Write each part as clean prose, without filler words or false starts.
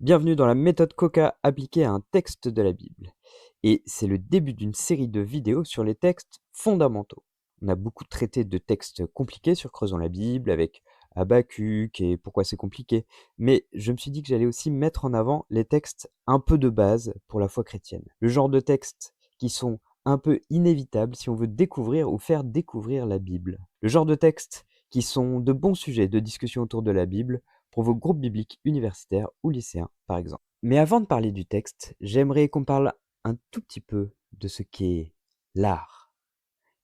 Bienvenue dans la méthode Coca appliquée à un texte de la Bible. Et c'est le début d'une série de vidéos sur les textes fondamentaux. On a beaucoup traité de textes compliqués sur Creusons la Bible avec Habakkuk et pourquoi c'est compliqué. Mais je me suis dit que j'allais aussi mettre en avant les textes un peu de base pour la foi chrétienne. Le genre de textes qui sont un peu inévitables si on veut découvrir ou faire découvrir la Bible. Le genre de textes qui sont de bons sujets de discussion autour de la Bible pour vos groupes bibliques universitaires ou lycéens, par exemple. Mais avant de parler du texte, j'aimerais qu'on parle un tout petit peu de ce qu'est l'art.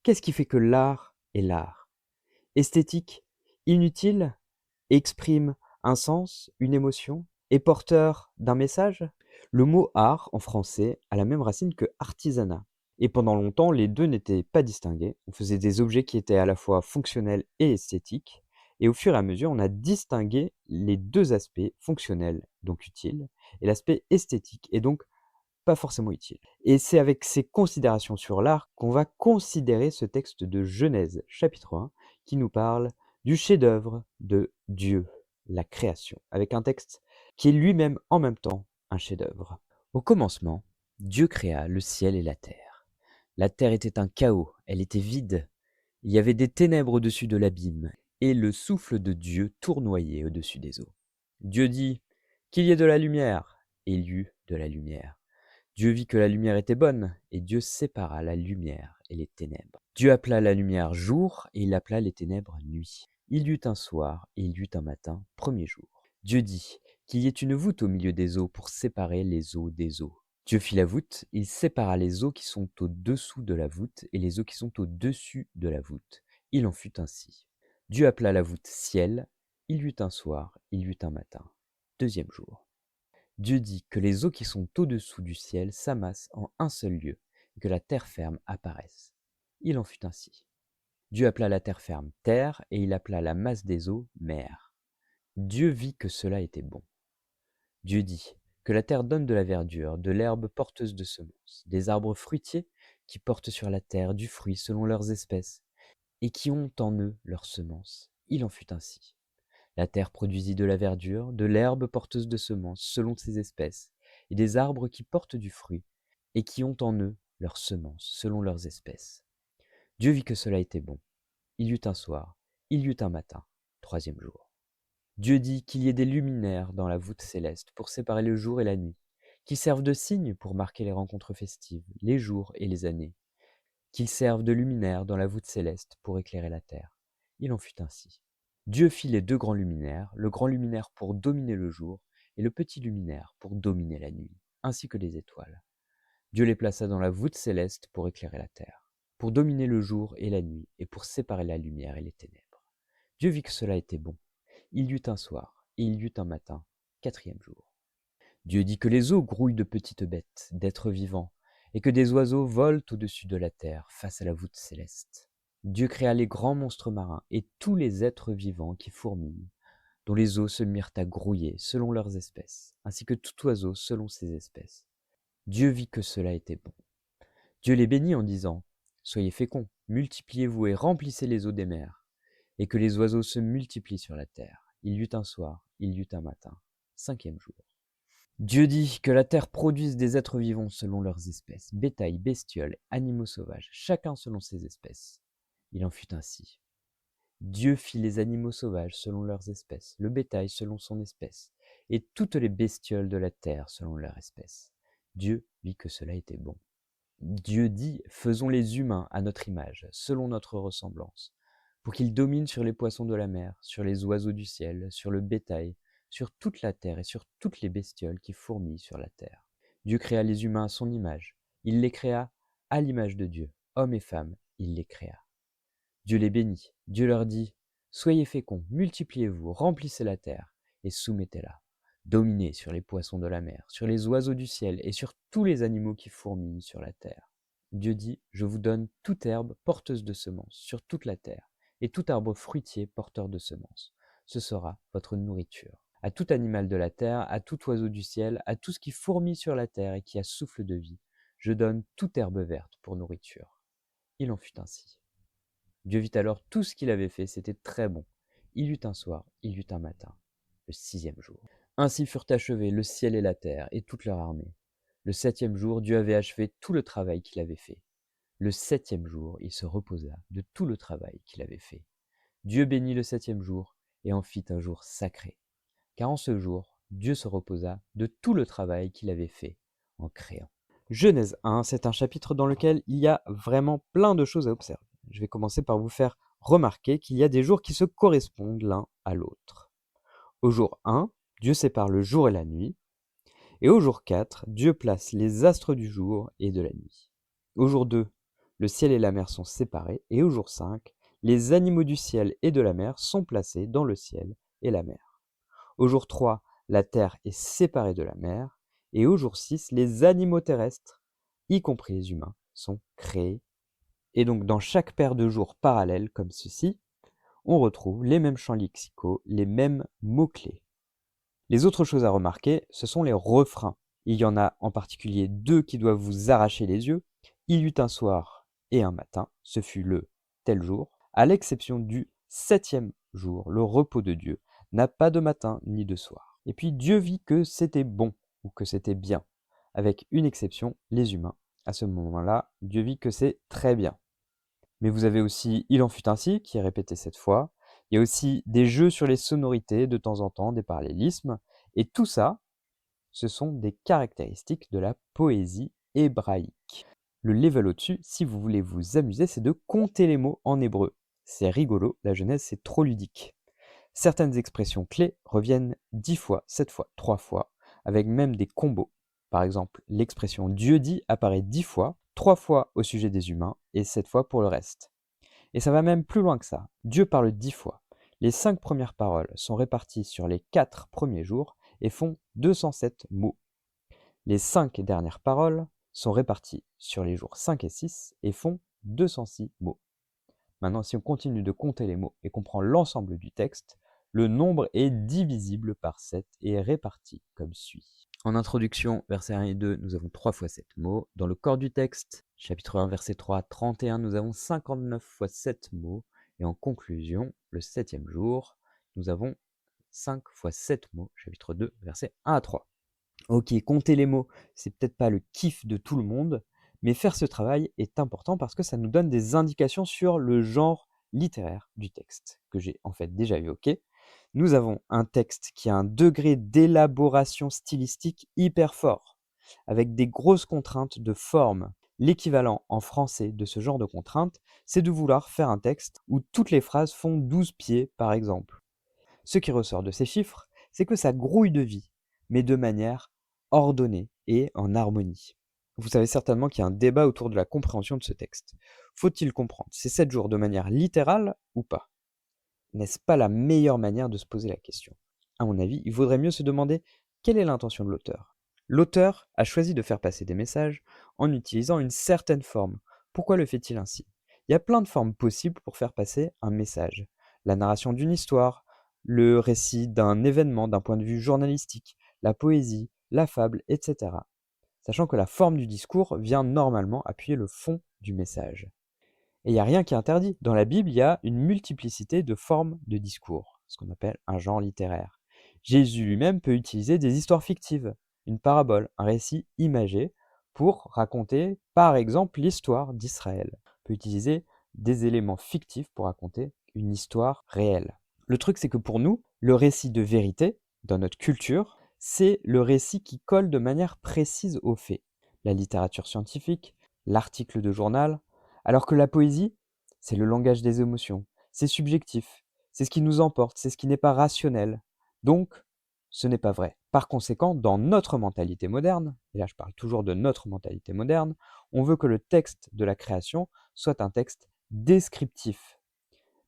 Qu'est-ce qui fait que l'art est l'art? Esthétique, inutile, exprime un sens, une émotion, est porteur d'un message? Le mot art en français a la même racine que artisanat. Et pendant longtemps, les deux n'étaient pas distingués. On faisait des objets qui étaient à la fois fonctionnels et esthétiques. Et au fur et à mesure, on a distingué les deux aspects, fonctionnels, donc utiles, et l'aspect esthétique, et donc pas forcément utile. Et c'est avec ces considérations sur l'art qu'on va considérer ce texte de Genèse, chapitre 1, qui nous parle du chef-d'œuvre de Dieu, la création, avec un texte qui est lui-même en même temps un chef-d'œuvre. Au commencement, Dieu créa le ciel et la terre. La terre était un chaos, elle était vide. Il y avait des ténèbres au-dessus de l'abîme, et le souffle de Dieu tournoyait au-dessus des eaux. Dieu dit qu'il y ait de la lumière, et il y eut de la lumière. Dieu vit que la lumière était bonne, et Dieu sépara la lumière et les ténèbres. Dieu appela la lumière jour, et il appela les ténèbres nuit. Il y eut un soir, et il y eut un matin, premier jour. Dieu dit qu'il y ait une voûte au milieu des eaux pour séparer les eaux des eaux. Dieu fit la voûte, il sépara les eaux qui sont au-dessous de la voûte et les eaux qui sont au-dessus de la voûte. Il en fut ainsi. Dieu appela la voûte ciel, il y eut un soir, il y eut un matin, deuxième jour. Dieu dit que les eaux qui sont au-dessous du ciel s'amassent en un seul lieu, et que la terre ferme apparaisse. Il en fut ainsi. Dieu appela la terre ferme terre, et il appela la masse des eaux mer. Dieu vit que cela était bon. Dieu dit que la terre donne de la verdure, de l'herbe porteuse de semences, des arbres fruitiers qui portent sur la terre du fruit selon leurs espèces, et qui ont en eux leurs semences. Il en fut ainsi. La terre produisit de la verdure, de l'herbe porteuse de semences selon ses espèces, et des arbres qui portent du fruit, et qui ont en eux leurs semences selon leurs espèces. Dieu vit que cela était bon. Il y eut un soir, il y eut un matin, troisième jour. Dieu dit qu'il y ait des luminaires dans la voûte céleste pour séparer le jour et la nuit, qu'ils servent de signes pour marquer les rencontres festives, les jours et les années, qu'ils servent de luminaires dans la voûte céleste pour éclairer la terre. Il en fut ainsi. Dieu fit les deux grands luminaires, le grand luminaire pour dominer le jour et le petit luminaire pour dominer la nuit, ainsi que les étoiles. Dieu les plaça dans la voûte céleste pour éclairer la terre, pour dominer le jour et la nuit et pour séparer la lumière et les ténèbres. Dieu vit que cela était bon. Il y eut un soir et il y eut un matin, quatrième jour. Dieu dit que les eaux grouillent de petites bêtes, d'êtres vivants, et que des oiseaux volent au-dessus de la terre face à la voûte céleste. Dieu créa les grands monstres marins et tous les êtres vivants qui fourmillent, dont les eaux se mirent à grouiller selon leurs espèces, ainsi que tout oiseau selon ses espèces. Dieu vit que cela était bon. Dieu les bénit en disant « Soyez féconds, multipliez-vous et remplissez les eaux des mers, et que les oiseaux se multiplient sur la terre. Il y eut un soir, il y eut un matin, cinquième jour. » Dieu dit que la terre produise des êtres vivants selon leurs espèces, bétail, bestioles, animaux sauvages, chacun selon ses espèces. Il en fut ainsi. Dieu fit les animaux sauvages selon leurs espèces, le bétail selon son espèce, et toutes les bestioles de la terre selon leur espèce. Dieu vit que cela était bon. Dieu dit, faisons les humains à notre image, selon notre ressemblance, pour qu'ils dominent sur les poissons de la mer, sur les oiseaux du ciel, sur le bétail, sur toute la terre et sur toutes les bestioles qui fourmillent sur la terre. Dieu créa les humains à son image. Il les créa à l'image de Dieu. Hommes et femmes, il les créa. Dieu les bénit. Dieu leur dit, soyez féconds, multipliez-vous, remplissez la terre et soumettez-la. Dominez sur les poissons de la mer, sur les oiseaux du ciel et sur tous les animaux qui fourmillent sur la terre. Dieu dit, je vous donne toute herbe porteuse de semences sur toute la terre, et tout arbre fruitier porteur de semences. Ce sera votre nourriture. À tout animal de la terre, à tout oiseau du ciel, à tout ce qui fourmille sur la terre et qui a souffle de vie, je donne toute herbe verte pour nourriture. Il en fut ainsi. Dieu vit alors tout ce qu'il avait fait, c'était très bon. Il y eut un soir, il y eut un matin, le sixième jour. Ainsi furent achevés le ciel et la terre et toute leur armée. Le septième jour, Dieu avait achevé tout le travail qu'il avait fait. Le septième jour, il se reposa de tout le travail qu'il avait fait. Dieu bénit le septième jour et en fit un jour sacré. Car en ce jour, Dieu se reposa de tout le travail qu'il avait fait en créant. Genèse 1, c'est un chapitre dans lequel il y a vraiment plein de choses à observer. Je vais commencer par vous faire remarquer qu'il y a des jours qui se correspondent l'un à l'autre. Au jour 1, Dieu sépare le jour et la nuit. Et au jour 4, Dieu place les astres du jour et de la nuit. Au jour 2, le ciel et la mer sont séparés. Et au jour 5, les animaux du ciel et de la mer sont placés dans le ciel et la mer. Au jour 3, la terre est séparée de la mer. Et au jour 6, les animaux terrestres, y compris les humains, sont créés. Et donc dans chaque paire de jours parallèles comme ceci, on retrouve les mêmes champs lexicaux, les mêmes mots-clés. Les autres choses à remarquer, ce sont les refrains. Il y en a en particulier 2 qui doivent vous arracher les yeux. Il y eut un soir et un matin, ce fut le tel jour, à l'exception du 7e jour, le repos de Dieu n'a pas de matin ni de soir. Et puis Dieu vit que c'était bon ou que c'était bien, avec une exception, les humains. À ce moment-là, Dieu vit que c'est très bien. Mais vous avez aussi Il en fut ainsi, qui est répété 7 fois. Il y a aussi des jeux sur les sonorités, de temps en temps, des parallélismes. Et tout ça, ce sont des caractéristiques de la poésie hébraïque. Le level au-dessus, si vous voulez vous amuser, c'est de compter les mots en hébreu. C'est rigolo, la Genèse, c'est trop ludique. Certaines expressions clés reviennent 10 fois, 7 fois, 3 fois, avec même des combos. Par exemple, l'expression Dieu dit apparaît 10 fois, 3 fois au sujet des humains et 7 fois pour le reste. Et ça va même plus loin que ça. Dieu parle 10 fois. Les 5 premières paroles sont réparties sur les 4 premiers jours et font 207 mots. Les 5 dernières paroles sont réparties sur les jours 5 et 6 et font 206 mots. Maintenant, si on continue de compter les mots et qu'on prend l'ensemble du texte, le nombre est divisible par 7 et est réparti comme suit. En introduction, versets 1 et 2, nous avons 3 fois 7 mots. Dans le corps du texte, chapitre 1, verset 3 à 31, nous avons 59 fois 7 mots. Et en conclusion, le 7e jour, nous avons 5 fois 7 mots, chapitre 2, versets 1 à 3. Ok, compter les mots, c'est peut-être pas le kiff de tout le monde, mais faire ce travail est important parce que ça nous donne des indications sur le genre littéraire du texte, que j'ai en fait déjà évoqué. Nous avons un texte qui a un degré d'élaboration stylistique hyper fort, avec des grosses contraintes de forme. L'équivalent en français de ce genre de contraintes, c'est de vouloir faire un texte où toutes les phrases font 12 pieds, par exemple. Ce qui ressort de ces chiffres, c'est que ça grouille de vie, mais de manière ordonnée et en harmonie. Vous savez certainement qu'il y a un débat autour de la compréhension de ce texte. Faut-il comprendre ces 7 jours de manière littérale ou pas? N'est-ce pas la meilleure manière de se poser la question? À mon avis, il vaudrait mieux se demander quelle est l'intention de l'auteur. L'auteur a choisi de faire passer des messages en utilisant une certaine forme. Pourquoi le fait-il ainsi? Il y a plein de formes possibles pour faire passer un message. La narration d'une histoire, le récit d'un événement d'un point de vue journalistique, la poésie, la fable, etc. Sachant que la forme du discours vient normalement appuyer le fond du message. Et il n'y a rien qui est interdit. Dans la Bible, il y a une multiplicité de formes de discours, ce qu'on appelle un genre littéraire. Jésus lui-même peut utiliser des histoires fictives, une parabole, un récit imagé, pour raconter, par exemple, l'histoire d'Israël. Il peut utiliser des éléments fictifs pour raconter une histoire réelle. Le truc, c'est que pour nous, le récit de vérité, dans notre culture, c'est le récit qui colle de manière précise aux faits. La littérature scientifique, l'article de journal, alors que la poésie, c'est le langage des émotions, c'est subjectif, c'est ce qui nous emporte, c'est ce qui n'est pas rationnel. Donc, ce n'est pas vrai. Par conséquent, dans notre mentalité moderne, et là je parle toujours de notre mentalité moderne, on veut que le texte de la création soit un texte descriptif.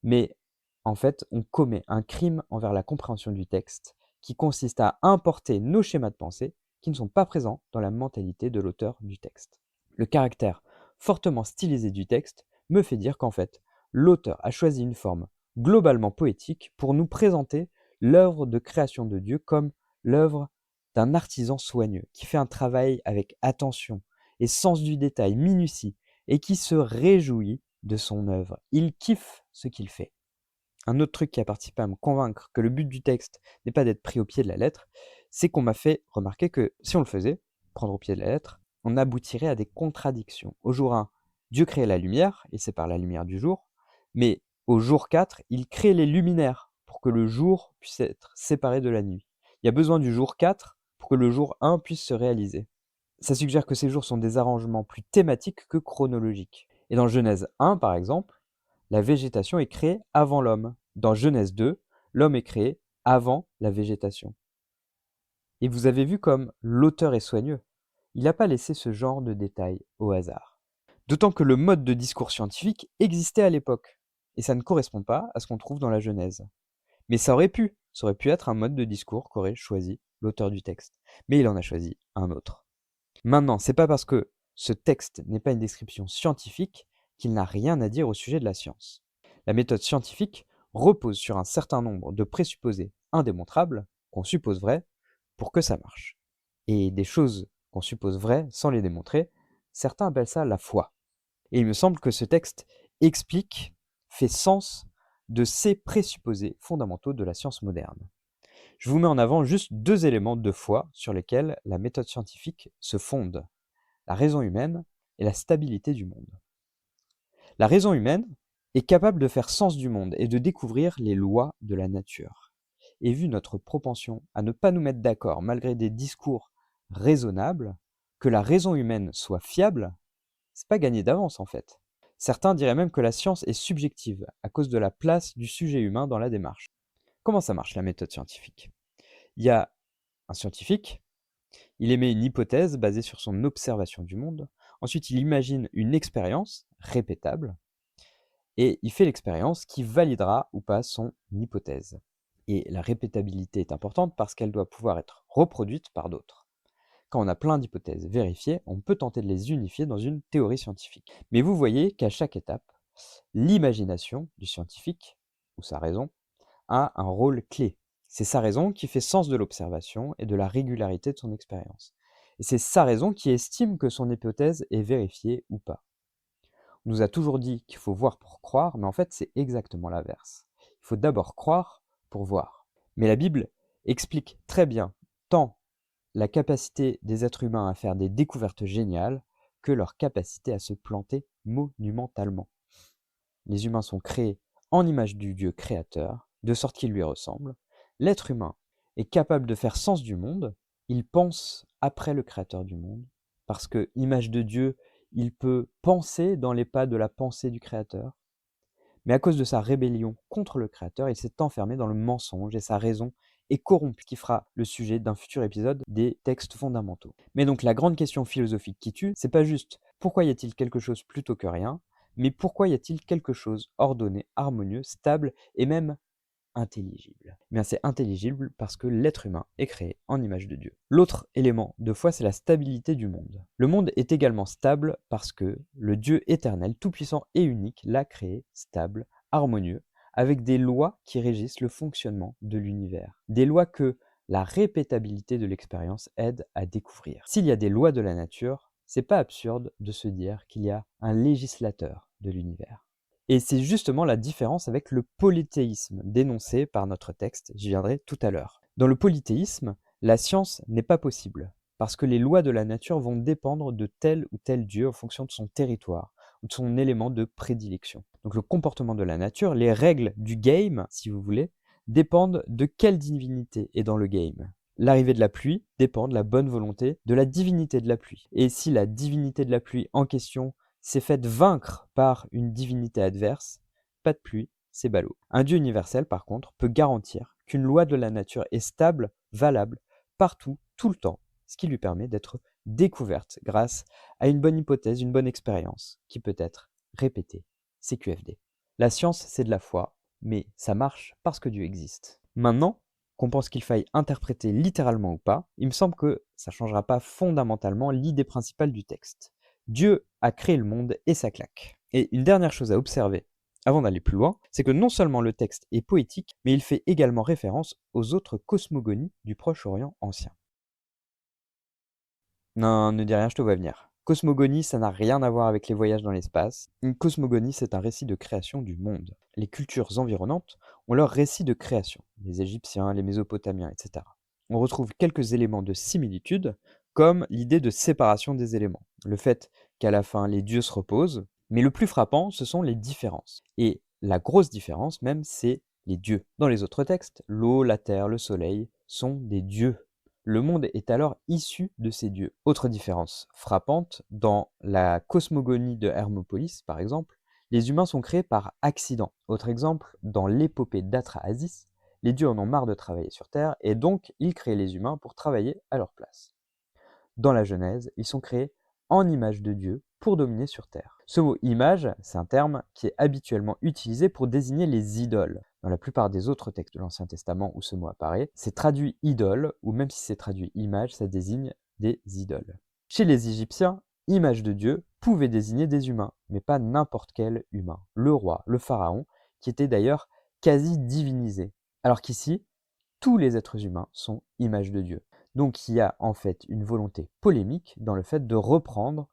Mais en fait, on commet un crime envers la compréhension du texte qui consiste à importer nos schémas de pensée qui ne sont pas présents dans la mentalité de l'auteur du texte. Le caractère fortement stylisé du texte me fait dire qu'en fait, l'auteur a choisi une forme globalement poétique pour nous présenter l'œuvre de création de Dieu comme l'œuvre d'un artisan soigneux qui fait un travail avec attention et sens du détail, minutie, et qui se réjouit de son œuvre. Il kiffe ce qu'il fait. Un autre truc qui a participé à me convaincre que le but du texte n'est pas d'être pris au pied de la lettre, c'est qu'on m'a fait remarquer que si on le faisait, prendre au pied de la lettre, on aboutirait à des contradictions. Au jour 1, Dieu crée la lumière et sépare la lumière du jour, mais au jour 4, il crée les luminaires pour que le jour puisse être séparé de la nuit. Il y a besoin du jour 4 pour que le jour 1 puisse se réaliser. Ça suggère que ces jours sont des arrangements plus thématiques que chronologiques. Et dans Genèse 1, par exemple, la végétation est créée avant l'homme. Dans Genèse 2, l'homme est créé avant la végétation. Et vous avez vu comme l'auteur est soigneux. Il n'a pas laissé ce genre de détails au hasard. D'autant que le mode de discours scientifique existait à l'époque. Et ça ne correspond pas à ce qu'on trouve dans la Genèse. Mais ça aurait pu être un mode de discours qu'aurait choisi l'auteur du texte. Mais il en a choisi un autre. Maintenant, c'est pas parce que ce texte n'est pas une description scientifique qu'il n'a rien à dire au sujet de la science. La méthode scientifique repose sur un certain nombre de présupposés indémontrables qu'on suppose vrais pour que ça marche. Et des choses qu'on suppose vraies sans les démontrer, certains appellent ça la foi. Et il me semble que ce texte explique, fait sens de ces présupposés fondamentaux de la science moderne. Je vous mets en avant juste 2 éléments de foi sur lesquels la méthode scientifique se fonde: la raison humaine et la stabilité du monde. La raison humaine est capable de faire sens du monde et de découvrir les lois de la nature. Et vu notre propension à ne pas nous mettre d'accord malgré des discours raisonnables, que la raison humaine soit fiable, c'est pas gagné d'avance en fait. Certains diraient même que la science est subjective à cause de la place du sujet humain dans la démarche. Comment ça marche la méthode scientifique? Il y a un scientifique, il émet une hypothèse basée sur son observation du monde. Ensuite, il imagine une expérience répétable et il fait l'expérience qui validera ou pas son hypothèse. Et la répétabilité est importante parce qu'elle doit pouvoir être reproduite par d'autres. Quand on a plein d'hypothèses vérifiées, on peut tenter de les unifier dans une théorie scientifique. Mais vous voyez qu'à chaque étape, l'imagination du scientifique, ou sa raison, a un rôle clé. C'est sa raison qui fait sens de l'observation et de la régularité de son expérience. Et c'est sa raison qui estime que son hypothèse est vérifiée ou pas. On nous a toujours dit qu'il faut voir pour croire, mais en fait c'est exactement l'inverse. Il faut d'abord croire pour voir. Mais la Bible explique très bien tant la capacité des êtres humains à faire des découvertes géniales que leur capacité à se planter monumentalement. Les humains sont créés en image du Dieu créateur, de sorte qu'ils lui ressemblent. L'être humain est capable de faire sens du monde, il pense après le créateur du monde, parce que, image de Dieu, il peut penser dans les pas de la pensée du créateur. Mais à cause de sa rébellion contre le créateur, il s'est enfermé dans le mensonge et sa raison est corrompue, qui fera le sujet d'un futur épisode des textes fondamentaux. Mais donc la grande question philosophique qui tue, c'est pas juste pourquoi y a-t-il quelque chose plutôt que rien, mais pourquoi y a-t-il quelque chose ordonné, harmonieux, stable et même intelligible? Eh bien, c'est intelligible parce que l'être humain est créé en image de Dieu. L'autre élément de foi, c'est la stabilité du monde. Le monde est également stable parce que le Dieu éternel, tout-puissant et unique, l'a créé stable, harmonieux, avec des lois qui régissent le fonctionnement de l'univers. Des lois que la répétabilité de l'expérience aide à découvrir. S'il y a des lois de la nature, c'est pas absurde de se dire qu'il y a un législateur de l'univers. Et c'est justement la différence avec le polythéisme dénoncé par notre texte, j'y viendrai tout à l'heure. Dans le polythéisme, la science n'est pas possible, parce que les lois de la nature vont dépendre de tel ou tel dieu en fonction de son territoire, ou de son élément de prédilection. Donc le comportement de la nature, les règles du game, si vous voulez, dépendent de quelle divinité est dans le game. L'arrivée de la pluie dépend de la bonne volonté de la divinité de la pluie. Et si la divinité de la pluie en question s'est faite vaincre par une divinité adverse, pas de pluie, c'est ballot. Un Dieu universel, par contre, peut garantir qu'une loi de la nature est stable, valable, partout, tout le temps, ce qui lui permet d'être découverte grâce à une bonne hypothèse, une bonne expérience, qui peut être répétée. C'est QFD. La science, c'est de la foi, mais ça marche parce que Dieu existe. Maintenant, qu'on pense qu'il faille interpréter littéralement ou pas, il me semble que ça ne changera pas fondamentalement l'idée principale du texte. Dieu a créé le monde et ça claque. Et une dernière chose à observer avant d'aller plus loin, c'est que non seulement le texte est poétique, mais il fait également référence aux autres cosmogonies du Proche-Orient ancien. Non, ne dis rien, je te vois venir. Cosmogonie, ça n'a rien à voir avec les voyages dans l'espace. Une cosmogonie, c'est un récit de création du monde. Les cultures environnantes ont leur récit de création, les Égyptiens, les Mésopotamiens, etc. on retrouve quelques éléments de similitude, comme l'idée de séparation des éléments, le fait qu'à la fin les dieux se reposent, mais le plus frappant, ce sont les différences. Et la grosse différence même, c'est les dieux. Dans les autres textes, l'eau, la terre, le soleil sont des dieux. Le monde est alors issu de ces dieux. Autre différence frappante, dans la cosmogonie de Hermopolis, par exemple, les humains sont créés par accident. Autre exemple, dans l'épopée d'Atrahasis, les dieux en ont marre de travailler sur Terre et donc ils créent les humains pour travailler à leur place. Dans la Genèse, ils sont créés en image de Dieu pour dominer sur Terre. Ce mot image, c'est un terme qui est habituellement utilisé pour désigner les idoles. Dans la plupart des autres textes de l'Ancien Testament où ce mot apparaît, c'est traduit idole, ou même si c'est traduit image, ça désigne des idoles. Chez les Égyptiens, image de Dieu pouvait désigner des humains, mais pas n'importe quel humain. Le roi, le pharaon, qui était d'ailleurs quasi divinisé. Alors qu'ici, tous les êtres humains sont image de Dieu. Donc il y a en fait une volonté polémique dans le fait de reprendre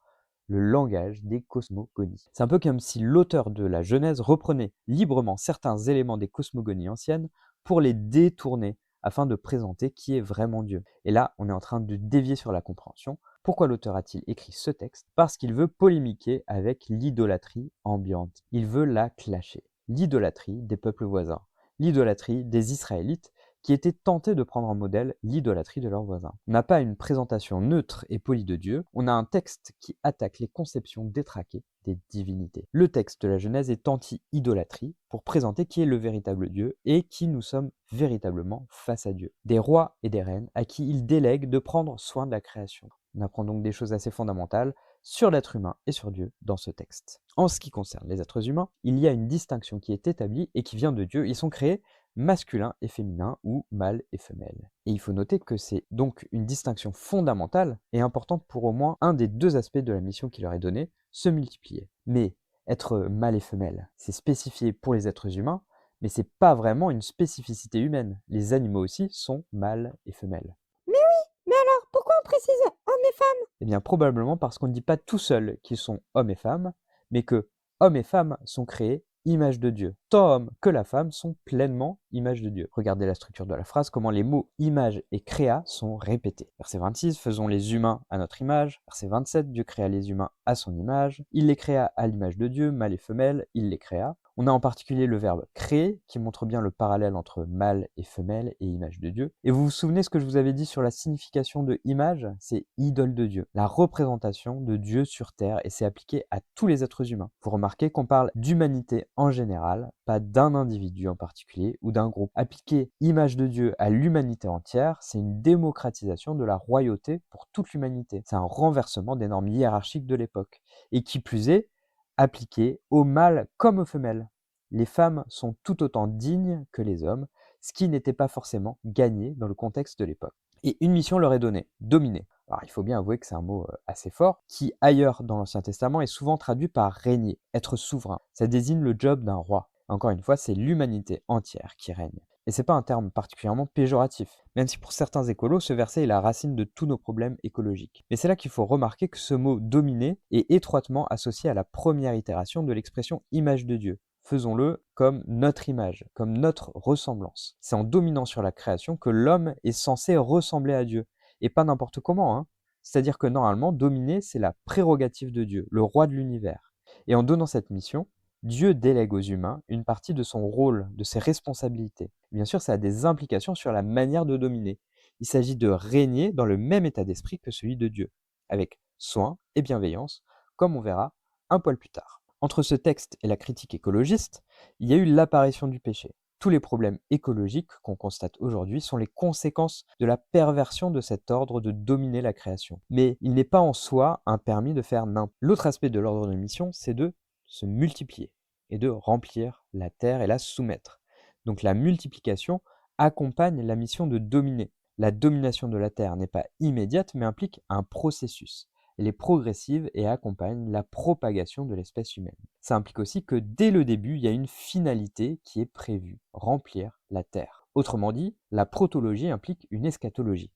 le langage des cosmogonies. C'est un peu comme si l'auteur de la Genèse reprenait librement certains éléments des cosmogonies anciennes pour les détourner afin de présenter qui est vraiment Dieu. Et là, on est en train de dévier sur la compréhension. Pourquoi l'auteur a-t-il écrit ce texte? Parce qu'il veut polémiquer avec l'idolâtrie ambiante. Il veut la clasher. L'idolâtrie des peuples voisins, l'idolâtrie des Israélites, qui étaient tentés de prendre en modèle l'idolâtrie de leurs voisins. On n'a pas une présentation neutre et polie de Dieu, on a un texte qui attaque les conceptions détraquées des divinités. Le texte de la Genèse est anti-idolâtrie pour présenter qui est le véritable Dieu et qui nous sommes véritablement face à Dieu. Des rois et des reines à qui il délègue de prendre soin de la création. On apprend donc des choses assez fondamentales sur l'être humain et sur Dieu dans ce texte. En ce qui concerne les êtres humains, il y a une distinction qui est établie et qui vient de Dieu. Ils sont créés masculin et féminin ou mâle et femelle. Et il faut noter que c'est donc une distinction fondamentale et importante pour au moins un des deux aspects de la mission qui leur est donnée, se multiplier. Mais être mâle et femelle, c'est spécifié pour les êtres humains, mais c'est pas vraiment une spécificité humaine. Les animaux aussi sont mâles et femelles. Mais alors, pourquoi on précise homme et femme? Eh bien probablement parce qu'on ne dit pas tout seul qu'ils sont hommes et femmes, mais que hommes et femmes sont créés image de Dieu. Tant homme que la femme sont pleinement image de Dieu. Regardez la structure de la phrase, comment les mots image et créa sont répétés. Verset 26, faisons les humains à notre image. Verset 27, Dieu créa les humains à son image. Il les créa à l'image de Dieu, mâle et femelle, il les créa. On a en particulier le verbe créer qui montre bien le parallèle entre mâle et femelle et image de Dieu. Et vous vous souvenez ce que je vous avais dit sur la signification de image? C'est idole de Dieu, la représentation de Dieu sur terre, et c'est appliqué à tous les êtres humains. Vous remarquez qu'on parle d'humanité en général, pas d'un individu en particulier ou d'un groupe. Appliquer image de Dieu à l'humanité entière, c'est une démocratisation de la royauté pour toute l'humanité. C'est un renversement des normes hiérarchiques de l'époque. Et qui plus est, appliqué aux mâles comme aux femelles. Les femmes sont tout autant dignes que les hommes, ce qui n'était pas forcément gagné dans le contexte de l'époque. Et une mission leur est donnée, dominer. Alors il faut bien avouer que c'est un mot assez fort, qui ailleurs dans l'Ancien Testament est souvent traduit par régner, être souverain. Ça désigne le job d'un roi. Encore une fois, c'est l'humanité entière qui règne. Et c'est pas un terme particulièrement péjoratif, même si pour certains écolos, ce verset est la racine de tous nos problèmes écologiques. Mais c'est là qu'il faut remarquer que ce mot dominer est étroitement associé à la première itération de l'expression image de Dieu. Faisons-le comme notre image, comme notre ressemblance. C'est en dominant sur la création que l'homme est censé ressembler à Dieu, et pas n'importe comment, hein. C'est-à-dire que normalement, dominer, c'est la prérogative de Dieu, le roi de l'univers. Et en donnant cette mission, Dieu délègue aux humains une partie de son rôle, de ses responsabilités. Bien sûr, ça a des implications sur la manière de dominer. Il s'agit de régner dans le même état d'esprit que celui de Dieu, avec soin et bienveillance, comme on verra un poil plus tard. Entre ce texte et la critique écologiste, il y a eu l'apparition du péché. Tous les problèmes écologiques qu'on constate aujourd'hui sont les conséquences de la perversion de cet ordre de dominer la création. Mais il n'est pas en soi un permis de faire n'importe. L'autre aspect de l'ordre de mission, c'est de se multiplier et de remplir la terre et la soumettre. Donc la multiplication accompagne la mission de dominer. La domination de la terre n'est pas immédiate mais implique un processus. Elle est progressive et accompagne la propagation de l'espèce humaine. Ça implique aussi que dès le début, il y a une finalité qui est prévue, remplir la terre. Autrement dit, la protologie implique une eschatologie.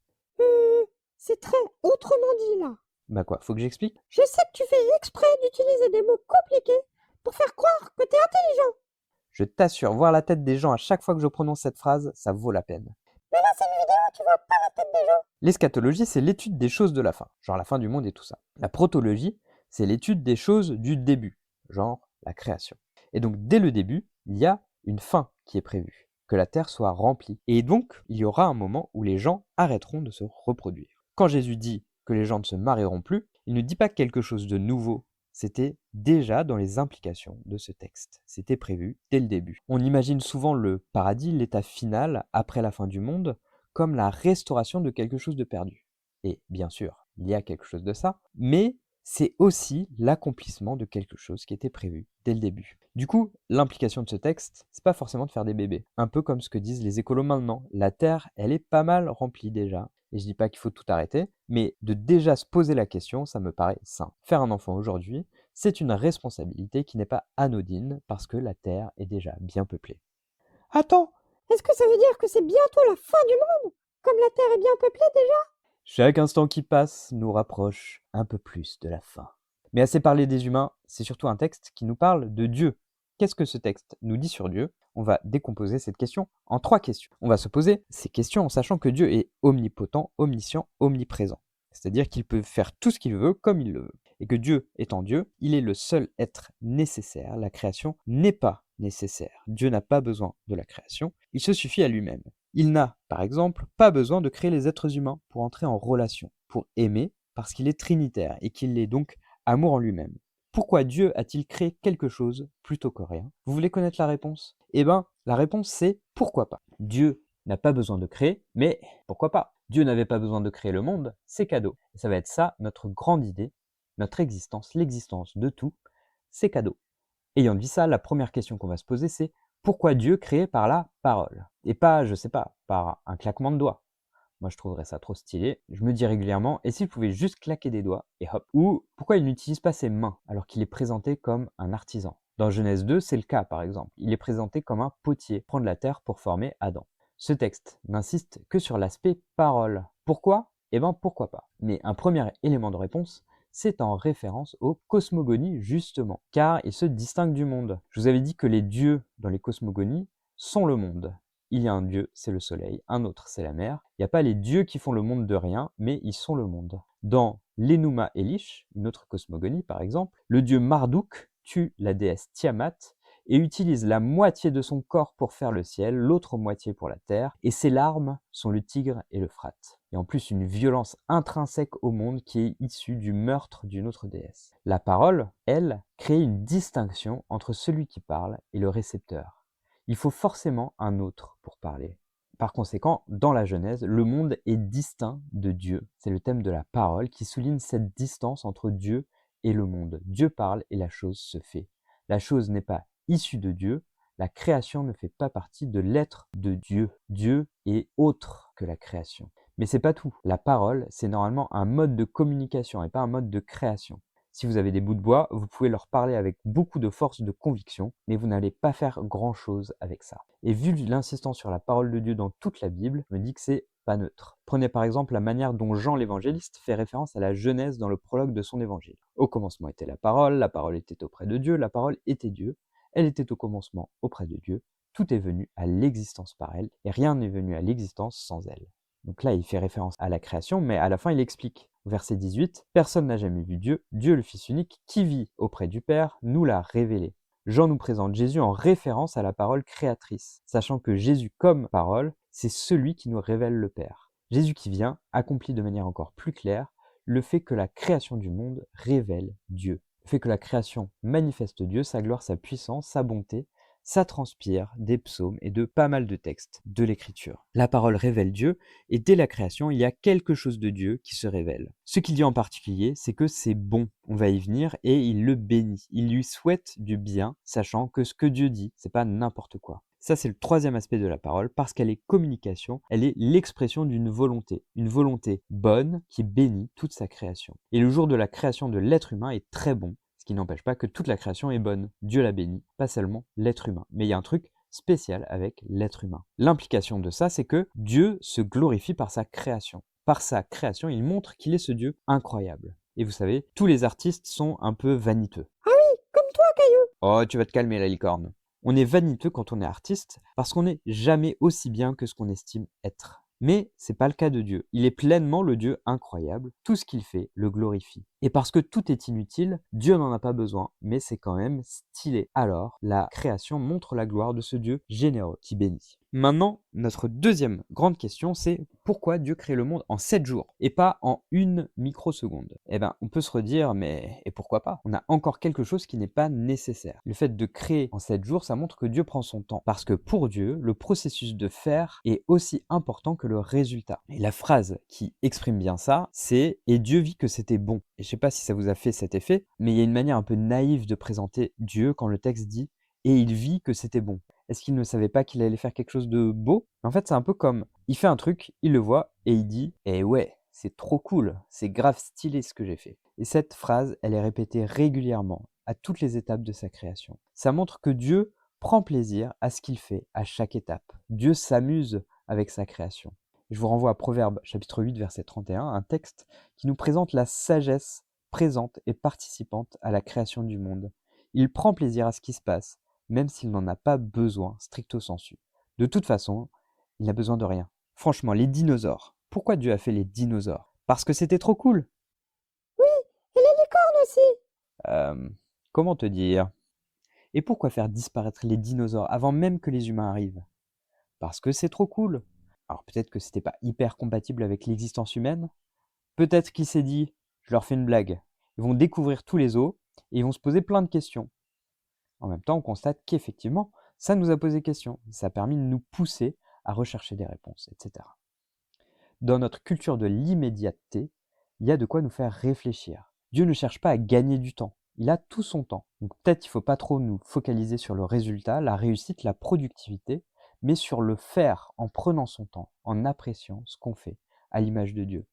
C'est très autrement dit là. Bah quoi, faut que j'explique? Je sais que tu fais exprès d'utiliser des mots compliqués pour faire croire que t'es intelligent. Je t'assure, voir la tête des gens à chaque fois que je prononce cette phrase, ça vaut la peine. Mais là, c'est une vidéo, tu vois pas la tête des gens. L'eschatologie, c'est l'étude des choses de la fin, genre la fin du monde et tout ça. La protologie, c'est l'étude des choses du début, genre la création. Et donc, dès le début, il y a une fin qui est prévue, que la terre soit remplie. Et donc, il y aura un moment où les gens arrêteront de se reproduire. Quand Jésus dit que les gens ne se marieront plus, il ne dit pas quelque chose de nouveau. C'était déjà dans les implications de ce texte. C'était prévu dès le début. On imagine souvent le paradis, l'état final après la fin du monde, comme la restauration de quelque chose de perdu. Et bien sûr, il y a quelque chose de ça, mais c'est aussi l'accomplissement de quelque chose qui était prévu dès le début. Du coup, l'implication de ce texte, c'est pas forcément de faire des bébés. Un peu comme ce que disent les écolos maintenant. La Terre, elle est pas mal remplie déjà. Et je dis pas qu'il faut tout arrêter, mais de déjà se poser la question, ça me paraît sain. Faire un enfant aujourd'hui, c'est une responsabilité qui n'est pas anodine parce que la Terre est déjà bien peuplée. Attends, est-ce que ça veut dire que c'est bientôt la fin du monde? Comme la Terre est bien peuplée déjà? Chaque instant qui passe nous rapproche un peu plus de la fin. Mais assez parlé des humains, c'est surtout un texte qui nous parle de Dieu. Qu'est-ce que ce texte nous dit sur Dieu? On va décomposer cette question en 3 questions. On va se poser ces questions en sachant que Dieu est omnipotent, omniscient, omniprésent. C'est-à-dire qu'il peut faire tout ce qu'il veut comme il le veut. Et que Dieu étant Dieu, il est le seul être nécessaire. La création n'est pas nécessaire. Dieu n'a pas besoin de la création, il se suffit à lui-même. Il n'a, par exemple, pas besoin de créer les êtres humains pour entrer en relation, pour aimer, parce qu'il est trinitaire et qu'il est donc amour en lui-même. Pourquoi Dieu a-t-il créé quelque chose plutôt que rien? Vous voulez connaître la réponse? Eh bien, la réponse c'est pourquoi pas. Dieu n'a pas besoin de créer, mais pourquoi pas? Dieu n'avait pas besoin de créer le monde, c'est cadeau. Et ça va être ça, notre grande idée, notre existence, l'existence de tout, c'est cadeau. Ayant dit ça, la première question qu'on va se poser, c'est pourquoi Dieu créé par la parole? Et pas, je sais pas, par un claquement de doigts. Moi, je trouverais ça trop stylé. Je me dis régulièrement, et s'il pouvait juste claquer des doigts, et hop. Ou pourquoi il n'utilise pas ses mains, alors qu'il est présenté comme un artisan? Dans Genèse 2, c'est le cas, par exemple. Il est présenté comme un potier, prendre la terre pour former Adam. Ce texte n'insiste que sur l'aspect parole. Pourquoi? Eh ben, pourquoi pas. Mais un premier élément de réponse, c'est en référence aux cosmogonies justement, car ils se distinguent du monde. Je vous avais dit que les dieux dans les cosmogonies sont le monde. Il y a un dieu, c'est le soleil, un autre, c'est la mer. Il n'y a pas les dieux qui font le monde de rien, mais ils sont le monde. Dans l'Enuma Elish, une autre cosmogonie par exemple, le dieu Marduk tue la déesse Tiamat et utilise la moitié de son corps pour faire le ciel, l'autre moitié pour la terre, et ses larmes sont le Tigre et l'Euphrate. Et en plus une violence intrinsèque au monde qui est issue du meurtre d'une autre déesse. La parole, elle, crée une distinction entre celui qui parle et le récepteur. Il faut forcément un autre pour parler. Par conséquent, dans la Genèse, le monde est distinct de Dieu. C'est le thème de la parole qui souligne cette distance entre Dieu et le monde. Dieu parle et la chose se fait. La chose n'est pas issue de Dieu, la création ne fait pas partie de l'être de Dieu. Dieu est autre que la création. Mais c'est pas tout. La parole, c'est normalement un mode de communication et pas un mode de création. Si vous avez des bouts de bois, vous pouvez leur parler avec beaucoup de force de conviction, mais vous n'allez pas faire grand-chose avec ça. Et vu l'insistance sur la parole de Dieu dans toute la Bible, je me dis que c'est pas neutre. Prenez par exemple la manière dont Jean l'évangéliste fait référence à la Genèse dans le prologue de son évangile. Au commencement était la parole était auprès de Dieu, la parole était Dieu, elle était au commencement auprès de Dieu, tout est venu à l'existence par elle, et rien n'est venu à l'existence sans elle. Donc là, il fait référence à la création, mais à la fin, il explique. Verset 18, « Personne n'a jamais vu Dieu, Dieu le Fils unique, qui vit auprès du Père, nous l'a révélé. » Jean nous présente Jésus en référence à la parole créatrice, sachant que Jésus comme parole, c'est celui qui nous révèle le Père. Jésus qui vient accomplit de manière encore plus claire le fait que la création du monde révèle Dieu. Le fait que la création manifeste Dieu, sa gloire, sa puissance, sa bonté, ça transpire des psaumes et de pas mal de textes de l'écriture. La parole révèle Dieu, et dès la création, il y a quelque chose de Dieu qui se révèle. Ce qu'il dit en particulier, c'est que c'est bon. On va y venir, et il le bénit. Il lui souhaite du bien, sachant que ce que Dieu dit, c'est pas n'importe quoi. Ça, c'est le troisième aspect de la parole, parce qu'elle est communication, elle est l'expression d'une volonté bonne qui bénit toute sa création. Et le jour de la création de l'être humain est très bon, ce qui n'empêche pas que toute la création est bonne. Dieu la bénit, pas seulement l'être humain. Mais il y a un truc spécial avec l'être humain. L'implication de ça, c'est que Dieu se glorifie par sa création. Par sa création, il montre qu'il est ce Dieu incroyable. Et vous savez, tous les artistes sont un peu vaniteux. Ah oui, comme toi, Caillou. Oh, tu vas te calmer la licorne. On est vaniteux quand on est artiste parce qu'on n'est jamais aussi bien que ce qu'on estime être. Mais c'est pas le cas de Dieu. Il est pleinement le Dieu incroyable. Tout ce qu'il fait le glorifie. Et parce que tout est inutile, Dieu n'en a pas besoin, mais c'est quand même stylé. Alors, la création montre la gloire de ce Dieu généreux qui bénit. Maintenant, notre deuxième grande question, c'est pourquoi Dieu crée le monde en 7 jours et pas en une microseconde? Eh bien, on peut se redire, mais et pourquoi pas? On a encore quelque chose qui n'est pas nécessaire. Le fait de créer en 7 jours, ça montre que Dieu prend son temps. Parce que pour Dieu, le processus de faire est aussi important que le résultat. Et la phrase qui exprime bien ça, c'est « Et Dieu vit que c'était bon ». Et je ne sais pas si ça vous a fait cet effet, mais il y a une manière un peu naïve de présenter Dieu quand le texte dit « Et il vit que c'était bon ». Est-ce qu'il ne savait pas qu'il allait faire quelque chose de beau? En fait, c'est un peu comme, il fait un truc, il le voit, et il dit « Eh ouais, c'est trop cool, c'est grave stylé ce que j'ai fait ». Et cette phrase, elle est répétée régulièrement, à toutes les étapes de sa création. Ça montre que Dieu prend plaisir à ce qu'il fait à chaque étape. Dieu s'amuse avec sa création. Je vous renvoie à Proverbes chapitre 8, verset 31, un texte qui nous présente la sagesse présente et participante à la création du monde. Il prend plaisir à ce qui se passe, même s'il n'en a pas besoin, stricto sensu. De toute façon, il n'a besoin de rien. Franchement, les dinosaures. Pourquoi Dieu a fait les dinosaures? Parce que c'était trop cool. Oui, et les licornes aussi. Euh, comment te dire? Et pourquoi faire disparaître les dinosaures avant même que les humains arrivent? Parce que c'est trop cool. Alors peut-être que c'était pas hyper compatible avec l'existence humaine. Peut-être qu'il s'est dit, je leur fais une blague. Ils vont découvrir tous les os et ils vont se poser plein de questions. En même temps, on constate qu'effectivement, ça nous a posé question. Ça a permis de nous pousser à rechercher des réponses, etc. Dans notre culture de l'immédiateté, il y a de quoi nous faire réfléchir. Dieu ne cherche pas à gagner du temps. Il a tout son temps. Donc peut-être qu'il ne faut pas trop nous focaliser sur le résultat, la réussite, la productivité, mais sur le faire en prenant son temps, en appréciant ce qu'on fait, à l'image de Dieu.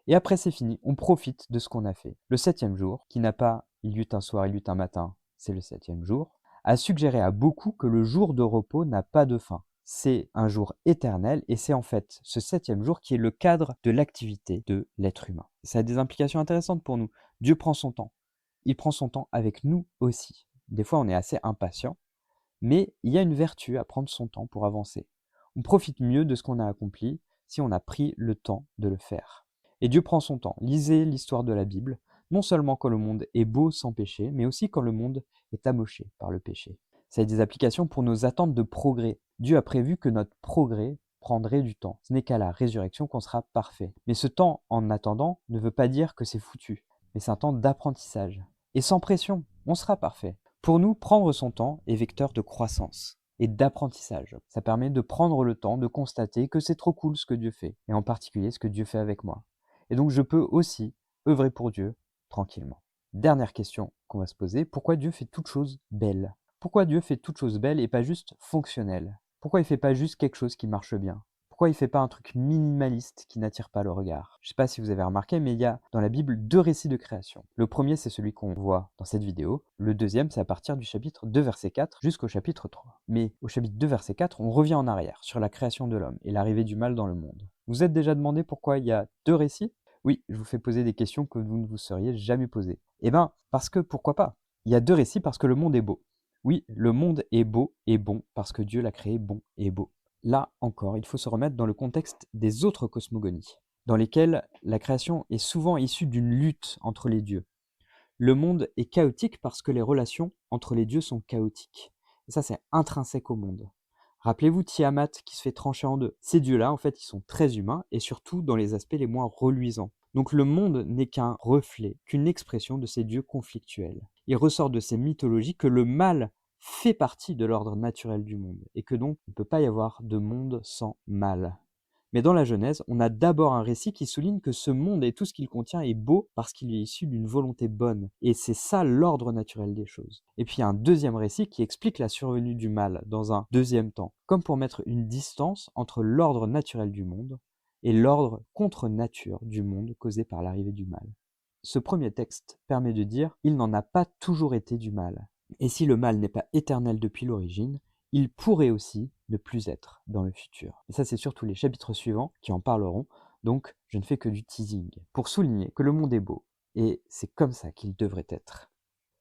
Et après c'est fini, on profite de ce qu'on a fait. Le 7e jour, qui n'a pas il y eut un soir, il y eut un matin, c'est le 7e jour, a suggéré à beaucoup que le jour de repos n'a pas de fin. C'est un jour éternel et c'est en fait ce 7e jour qui est le cadre de l'activité de l'être humain. Ça a des implications intéressantes pour nous. Dieu prend son temps. Il prend son temps avec nous aussi. Des fois, on est assez impatient, mais il y a une vertu à prendre son temps pour avancer. On profite mieux de ce qu'on a accompli si on a pris le temps de le faire. Et Dieu prend son temps. Lisez l'histoire de la Bible, non seulement quand le monde est beau sans péché, mais aussi quand le monde est amoché par le péché. Ça a des applications pour nos attentes de progrès. Dieu a prévu que notre progrès prendrait du temps. Ce n'est qu'à la résurrection qu'on sera parfait. Mais ce temps en attendant ne veut pas dire que c'est foutu, mais c'est un temps d'apprentissage. Et sans pression, on sera parfait. Pour nous, prendre son temps est vecteur de croissance et d'apprentissage. Ça permet de prendre le temps de constater que c'est trop cool ce que Dieu fait, et en particulier ce que Dieu fait avec moi. Et donc je peux aussi œuvrer pour Dieu tranquillement. Dernière question qu'on va se poser, pourquoi Dieu fait toutes choses belles? Pourquoi Dieu fait toutes choses belles et pas juste fonctionnelles? Pourquoi il fait pas juste quelque chose qui marche bien? Pourquoi il fait pas un truc minimaliste qui n'attire pas le regard? Je sais pas si vous avez remarqué, mais il y a dans la Bible 2 récits de création. Le premier, c'est celui qu'on voit dans cette vidéo. Le deuxième, c'est à partir du chapitre 2, verset 4 jusqu'au chapitre 3. Mais au chapitre 2, verset 4, on revient en arrière sur la création de l'homme et l'arrivée du mal dans le monde. Vous vous êtes déjà demandé pourquoi il y a 2 récits? Oui, je vous fais poser des questions que vous ne vous seriez jamais posées. Eh bien, parce que pourquoi pas? Il y a 2 récits parce que le monde est beau. Oui, le monde est beau et bon parce que Dieu l'a créé bon et beau. Là encore, il faut se remettre dans le contexte des autres cosmogonies, dans lesquelles la création est souvent issue d'une lutte entre les dieux. Le monde est chaotique parce que les relations entre les dieux sont chaotiques. Et ça, c'est intrinsèque au monde. Rappelez-vous Tiamat qui se fait trancher en deux. Ces dieux-là, en fait, ils sont très humains et surtout dans les aspects les moins reluisants. Donc le monde n'est qu'un reflet, qu'une expression de ces dieux conflictuels. Il ressort de ces mythologies que le mal fait partie de l'ordre naturel du monde et que donc il ne peut pas y avoir de monde sans mal. Mais dans la Genèse, on a d'abord un récit qui souligne que ce monde et tout ce qu'il contient est beau parce qu'il est issu d'une volonté bonne. Et c'est ça l'ordre naturel des choses. Et puis il y a un deuxième récit qui explique la survenue du mal dans un deuxième temps, comme pour mettre une distance entre l'ordre naturel du monde et l'ordre contre nature du monde causé par l'arrivée du mal. Ce premier texte permet de dire « il n'en a pas toujours été du mal ». Et si le mal n'est pas éternel depuis l'origine, il pourrait aussi ne plus être dans le futur. Et ça, c'est surtout les chapitres suivants qui en parleront, donc je ne fais que du teasing, pour souligner que le monde est beau, et c'est comme ça qu'il devrait être.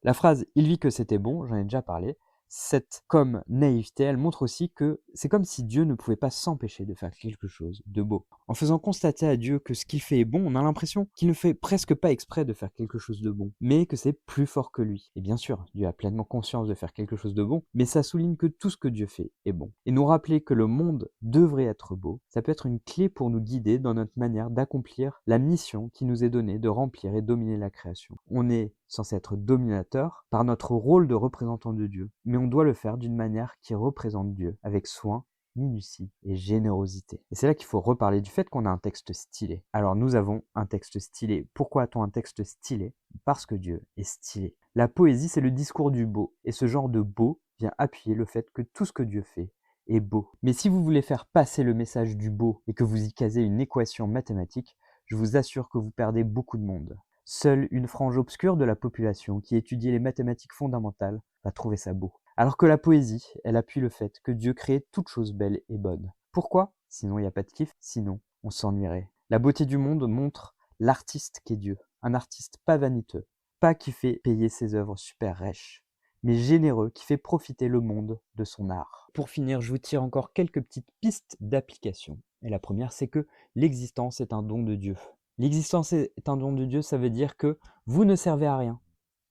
La phrase « il vit que c'était bon », j'en ai déjà parlé, Cette comme naïveté, elle montre aussi que c'est comme si Dieu ne pouvait pas s'empêcher de faire quelque chose de beau. En faisant constater à Dieu que ce qu'il fait est bon, on a l'impression qu'il ne fait presque pas exprès de faire quelque chose de bon, mais que c'est plus fort que lui. Et bien sûr, Dieu a pleinement conscience de faire quelque chose de bon, mais ça souligne que tout ce que Dieu fait est bon. Et nous rappeler que le monde devrait être beau, ça peut être une clé pour nous guider dans notre manière d'accomplir la mission qui nous est donnée de remplir et dominer la création. On est censé être dominateur par notre rôle de représentant de Dieu, mais on doit le faire d'une manière qui représente Dieu, avec soin, minutie et générosité. Et c'est là qu'il faut reparler du fait qu'on a un texte stylé. Alors nous avons un texte stylé. Pourquoi a-t-on un texte stylé? Parce que Dieu est stylé. La poésie, c'est le discours du beau, et ce genre de beau vient appuyer le fait que tout ce que Dieu fait est beau. Mais si vous voulez faire passer le message du beau et que vous y casez une équation mathématique, je vous assure que vous perdez beaucoup de monde. Seule une frange obscure de la population qui étudie les mathématiques fondamentales va trouver ça beau. Alors que la poésie, elle appuie le fait que Dieu crée toutes choses belles et bonnes. Pourquoi? Sinon il n'y a pas de kiff, sinon on s'ennuierait. La beauté du monde montre l'artiste qu'est Dieu, un artiste pas vaniteux, pas qui fait payer ses œuvres super riches, mais généreux qui fait profiter le monde de son art. Pour finir, je vous tire encore quelques petites pistes d'application. Et la première, c'est que l'existence est un don de Dieu. L'existence est un don de Dieu, ça veut dire que vous ne servez à rien.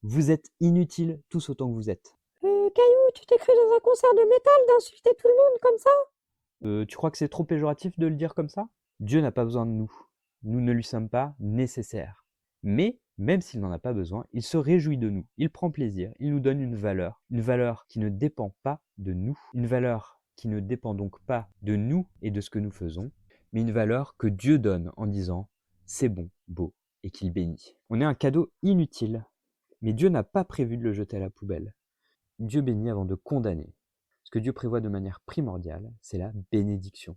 Vous êtes inutiles tous autant que vous êtes. Caillou, tu t'es cru dans un concert de métal d'insulter tout le monde comme ça? Tu crois que c'est trop péjoratif de le dire comme ça? Dieu n'a pas besoin de nous. Nous ne lui sommes pas nécessaires. Mais, même s'il n'en a pas besoin, il se réjouit de nous. Il prend plaisir, il nous donne une valeur qui ne dépend pas de nous, une valeur qui ne dépend donc pas de nous et de ce que nous faisons, mais une valeur que Dieu donne en disant c'est bon, beau, et qu'il bénit. On est un cadeau inutile, mais Dieu n'a pas prévu de le jeter à la poubelle. Dieu bénit avant de condamner. Ce que Dieu prévoit de manière primordiale, c'est la bénédiction.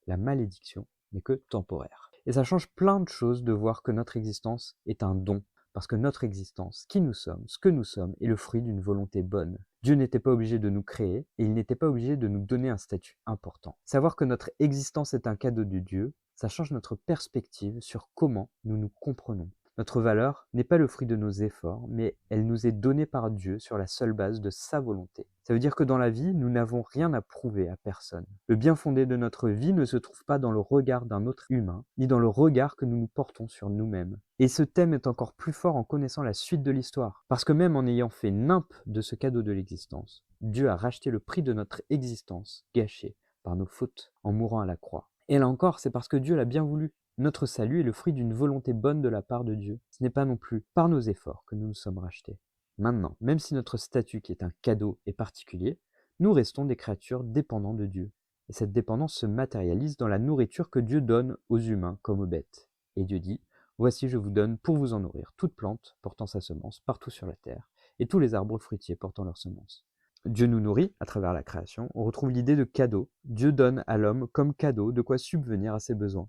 La malédiction n'est que temporaire. Et ça change plein de choses de voir que notre existence est un don, parce que notre existence, qui nous sommes, ce que nous sommes, est le fruit d'une volonté bonne. Dieu n'était pas obligé de nous créer, et il n'était pas obligé de nous donner un statut important. Savoir que notre existence est un cadeau de Dieu, ça change notre perspective sur comment nous nous comprenons. Notre valeur n'est pas le fruit de nos efforts, mais elle nous est donnée par Dieu sur la seule base de sa volonté. Ça veut dire que dans la vie, nous n'avons rien à prouver à personne. Le bien fondé de notre vie ne se trouve pas dans le regard d'un autre humain, ni dans le regard que nous nous portons sur nous-mêmes. Et ce thème est encore plus fort en connaissant la suite de l'histoire. Parce que même en ayant fait nimp de ce cadeau de l'existence, Dieu a racheté le prix de notre existence, gâchée par nos fautes, en mourant à la croix. Et là encore, c'est parce que Dieu l'a bien voulu. Notre salut est le fruit d'une volonté bonne de la part de Dieu. Ce n'est pas non plus par nos efforts que nous nous sommes rachetés. Maintenant, même si notre statut qui est un cadeau est particulier, nous restons des créatures dépendantes de Dieu. Et cette dépendance se matérialise dans la nourriture que Dieu donne aux humains comme aux bêtes. Et Dieu dit, « Voici je vous donne pour vous en nourrir toute plante portant sa semence partout sur la terre, et tous les arbres fruitiers portant leur semence. » Dieu nous nourrit à travers la création. On retrouve l'idée de cadeau. Dieu donne à l'homme comme cadeau de quoi subvenir à ses besoins.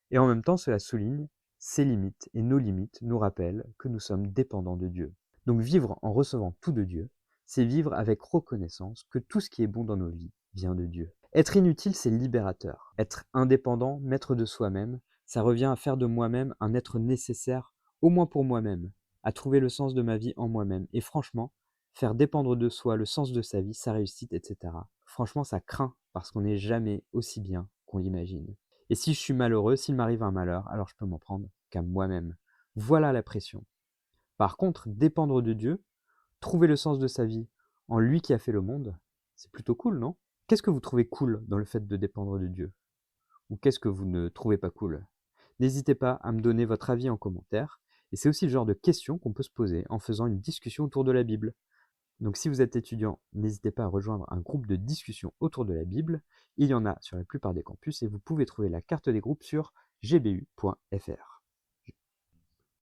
Et en même temps, cela souligne ses limites et nos limites nous rappellent que nous sommes dépendants de Dieu. Donc vivre en recevant tout de Dieu, c'est vivre avec reconnaissance que tout ce qui est bon dans nos vies vient de Dieu. Être inutile, c'est libérateur. Être indépendant, maître de soi-même, ça revient à faire de moi-même un être nécessaire, au moins pour moi-même, à trouver le sens de ma vie en moi-même. Et franchement, faire dépendre de soi le sens de sa vie, sa réussite, etc. Franchement, ça craint parce qu'on n'est jamais aussi bien qu'on l'imagine. Et si je suis malheureux, s'il m'arrive un malheur, alors je peux m'en prendre qu'à moi-même. Voilà la pression. Par contre, dépendre de Dieu, trouver le sens de sa vie en lui qui a fait le monde, c'est plutôt cool, non? Qu'est-ce que vous trouvez cool dans le fait de dépendre de Dieu? Ou qu'est-ce que vous ne trouvez pas cool? N'hésitez pas à me donner votre avis en commentaire. Et c'est aussi le genre de questions qu'on peut se poser en faisant une discussion autour de la Bible. Donc si vous êtes étudiant, n'hésitez pas à rejoindre un groupe de discussion autour de la Bible. Il y en a sur la plupart des campus et vous pouvez trouver la carte des groupes sur gbu.fr.